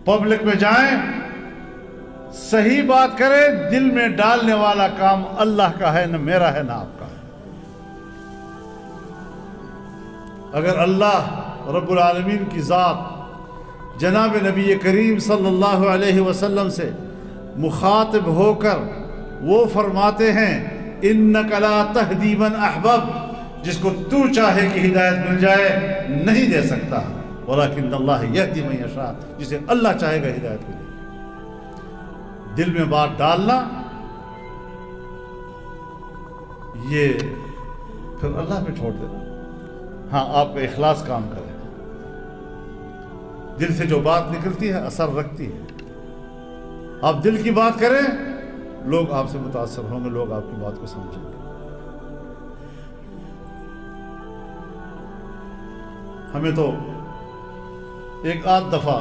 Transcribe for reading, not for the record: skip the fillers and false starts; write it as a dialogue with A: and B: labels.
A: Public میں جائیں، صحیح بات کریں، دل میں ڈالنے والا کام اللہ کا ہے، نہ میرا ہے نہ آپ کا ہے۔ اگر اللہ رب العالمین کی ذات جناب نبی کریم صلی اللہ علیہ وسلم سے مخاطب ہو کر وہ فرماتے ہیں اِنَّكَ لَا تَهْدِي مَنْ أَحْبَبْتَ، جس کو تو چاہے کہ ہدایت مل جائے نہیں دے سکتا، وَلَكِنَّ اللَّهَ يَهْدِي مَن يَشَاءُ، جسے اللہ چاہے گا ہدایت ملے۔ دل میں بات ڈالنا یہ پھر اللہ پہ چھوڑ دینا۔ ہاں آپ کا اخلاص کام کرے، دل سے جو بات نکلتی ہے اثر رکھتی ہے۔ آپ دل کی بات کریں، لوگ آپ سے متاثر ہوں گے، لوگ آپ کی بات کو سمجھیں گے۔ ہمیں تو ایک آدھ دفعہ